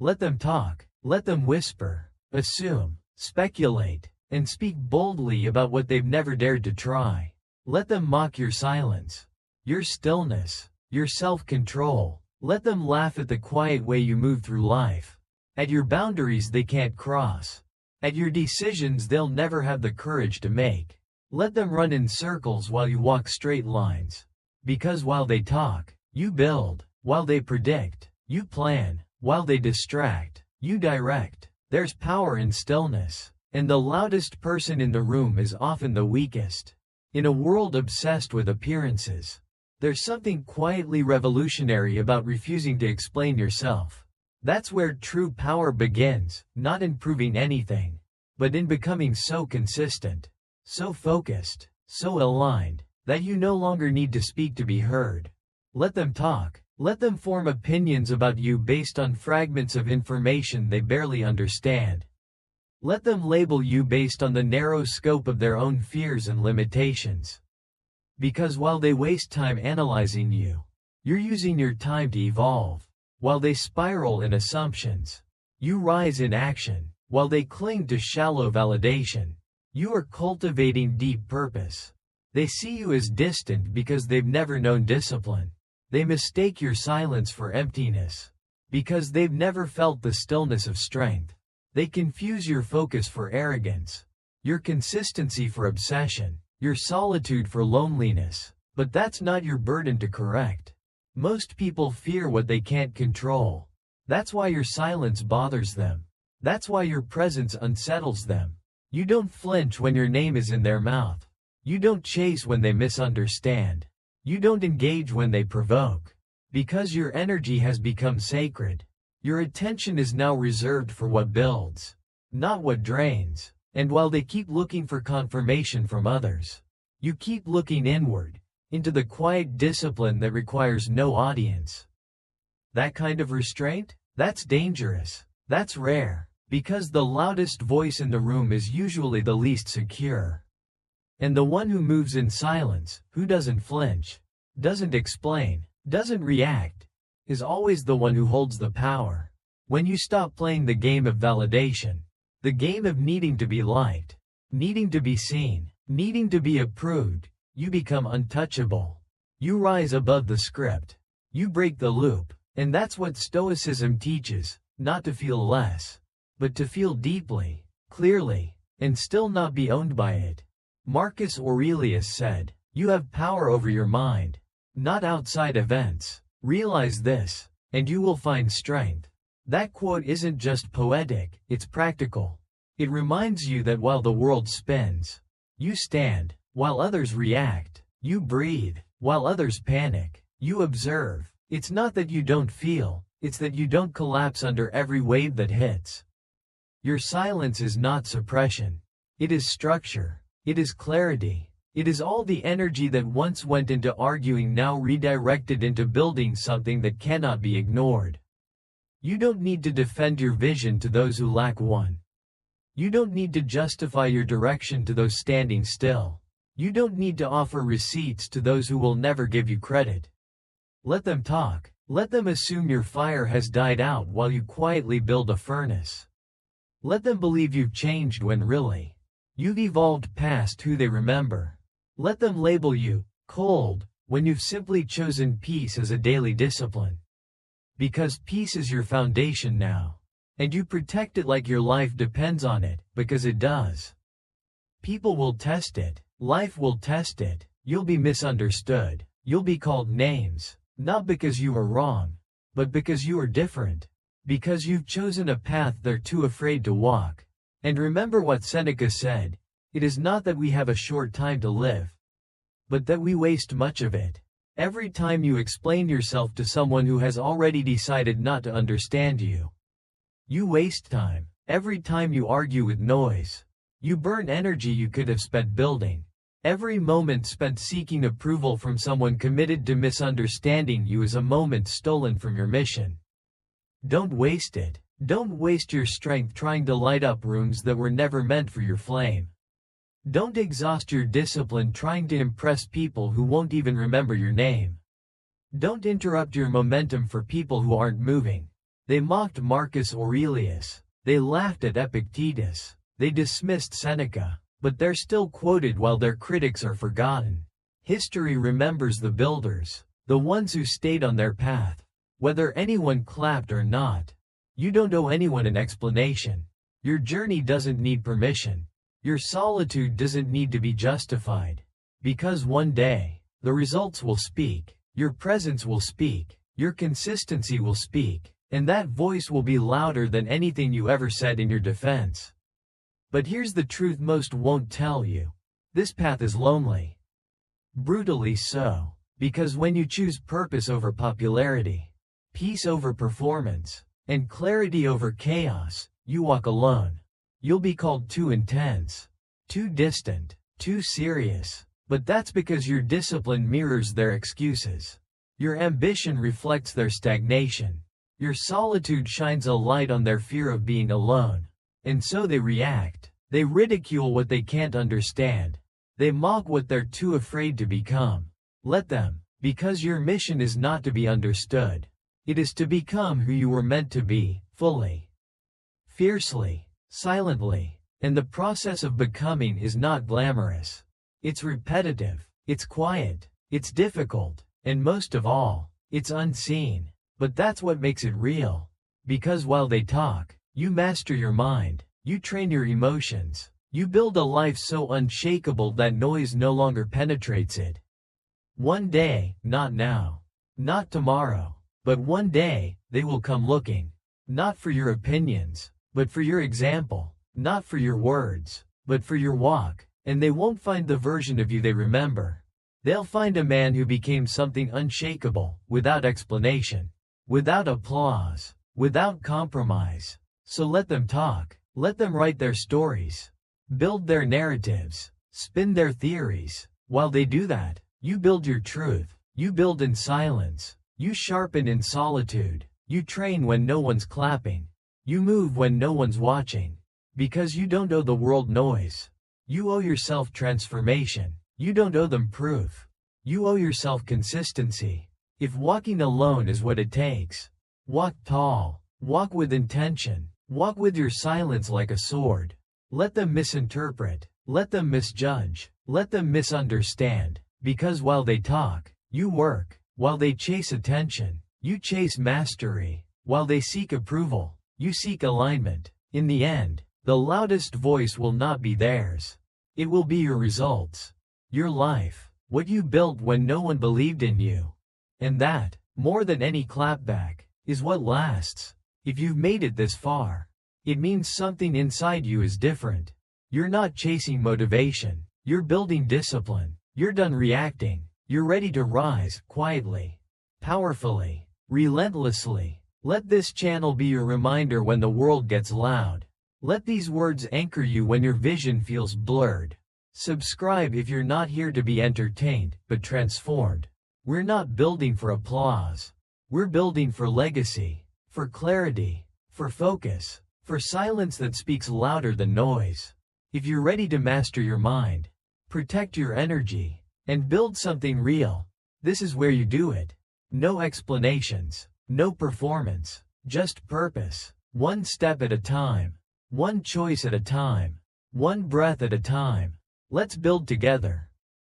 Let them talk, let them whisper, assume, speculate, and speak boldly about what they've never dared to try. Let them mock your silence, your stillness, your self-control. Let them laugh at the quiet way you move through life, at your boundaries they can't cross, at your decisions they'll never have the courage to make. Let them run in circles while you walk straight lines. Because while they talk, you build. While they predict, you plan. While they distract, you direct. There's power in stillness, and the loudest person in the room is often the weakest. In a world obsessed with appearances, there's something quietly revolutionary about refusing to explain yourself. That's where true power begins, not in proving anything, but in becoming so consistent, so focused, so aligned, that you no longer need to speak to be heard. Let them talk. Let them form opinions about you based on fragments of information they barely understand. Let them label you based on the narrow scope of their own fears and limitations. Because while they waste time analyzing you, you're using your time to evolve. While they spiral in assumptions, you rise in action. While they cling to shallow validation, you are cultivating deep purpose. They see you as distant because they've never known discipline. They mistake your silence for emptiness because they've never felt the stillness of strength. They confuse your focus for arrogance, your consistency for obsession, your solitude for loneliness. But that's not your burden to correct. Most people fear what they can't control. That's why your silence bothers them. That's why your presence unsettles them. You don't flinch when your name is in their mouth. You don't chase when they misunderstand. You don't engage when they provoke. Because your energy has become sacred. Your attention is now reserved for what builds, not what drains. And while they keep looking for confirmation from others, you keep looking inward, into the quiet discipline that requires no audience. That kind of restraint? That's dangerous. That's rare. Because the loudest voice in the room is usually the least secure. And the one who moves in silence, who doesn't flinch, doesn't explain, doesn't react, is always the one who holds the power. When you stop playing the game of validation, the game of needing to be liked, needing to be seen, needing to be approved, you become untouchable. You rise above the script. You break the loop. And that's what Stoicism teaches, not to feel less, but to feel deeply, clearly, and still not be owned by it. Marcus Aurelius said, "You have power over your mind, not outside events. Realize this, and you will find strength." That quote isn't just poetic, it's practical. It reminds you that while the world spins, you stand. While others react, you breathe. While others panic, you observe. It's not that you don't feel, it's that you don't collapse under every wave that hits. Your silence is not suppression. It is structure. It is clarity. It is all the energy that once went into arguing now redirected into building something that cannot be ignored. You don't need to defend your vision to those who lack one. You don't need to justify your direction to those standing still. You don't need to offer receipts to those who will never give you credit. Let them talk. Let them assume your fire has died out while you quietly build a furnace. Let them believe you've changed when really, you've evolved past who they remember. Let them label you cold when you've simply chosen peace as a daily discipline. Because peace is your foundation now. And you protect it like your life depends on it, because it does. People will test it. Life will test it. You'll be misunderstood. You'll be called names. Not because you are wrong, but because you are different. Because you've chosen a path they're too afraid to walk. And remember what Seneca said, "It is not that we have a short time to live, but that we waste much of it." Every time you explain yourself to someone who has already decided not to understand you, you waste time. Every time you argue with noise, you burn energy you could have spent building. Every moment spent seeking approval from someone committed to misunderstanding you is a moment stolen from your mission. Don't waste it. Don't waste your strength trying to light up rooms that were never meant for your flame. Don't exhaust your discipline trying to impress people who won't even remember your name. Don't interrupt your momentum for people who aren't moving. They mocked Marcus Aurelius. They laughed at Epictetus. They dismissed Seneca. But they're still quoted while their critics are forgotten. History remembers the builders, the ones who stayed on their path. Whether anyone clapped or not, you don't owe anyone an explanation. Your journey doesn't need permission. Your solitude doesn't need to be justified. Because one day, the results will speak, your presence will speak, your consistency will speak, and that voice will be louder than anything you ever said in your defense. But here's the truth most won't tell you. This path is lonely. Brutally so. Because when you choose purpose over popularity, peace over performance, and clarity over chaos, you walk alone. You'll be called too intense, too distant, too serious. But that's because your discipline mirrors their excuses. Your ambition reflects their stagnation. Your solitude shines a light on their fear of being alone. And so they react. They ridicule what they can't understand. They mock what they're too afraid to become. Let them, because your mission is not to be understood. It is to become who you were meant to be, fully, fiercely, silently. And the process of becoming is not glamorous. It's repetitive, it's quiet, it's difficult, and most of all, it's unseen. But that's what makes it real. Because while they talk, you master your mind, you train your emotions, you build a life so unshakable that noise no longer penetrates it. One day, not now, not tomorrow, but one day, they will come looking, not for your opinions, but for your example, not for your words, but for your walk. And they won't find the version of you they remember. They'll find a man who became something unshakable, without explanation, without applause, without compromise. So let them talk, let them write their stories, build their narratives, spin their theories. While they do that, you build your truth, you build in silence, you sharpen in solitude, you train when no one's clapping, you move when no one's watching. Because you don't owe the world noise. You owe yourself transformation. You don't owe them proof. You owe yourself consistency. If walking alone is what it takes, walk tall, walk with intention, walk with your silence like a sword. Let them misinterpret, let them misjudge, let them misunderstand. Because while they talk, you work. While they chase attention, you chase mastery. While they seek approval, you seek alignment. In the end, the loudest voice will not be theirs. It will be your results. Your life. What you built when no one believed in you. And that, more than any clapback, is what lasts. If you've made it this far, it means something inside you is different. You're not chasing motivation. You're building discipline. You're done reacting. You're ready to rise, quietly, powerfully, relentlessly. Let this channel be your reminder when the world gets loud. Let these words anchor you when your vision feels blurred. Subscribe if you're not here to be entertained, but transformed. We're not building for applause. We're building for legacy, for clarity, for focus, for silence that speaks louder than noise. If you're ready to master your mind, protect your energy, and build something real, this is where you do it. No explanations, no performance, just purpose. One step at a time. One choice at a time. One breath at a time. Let's build together.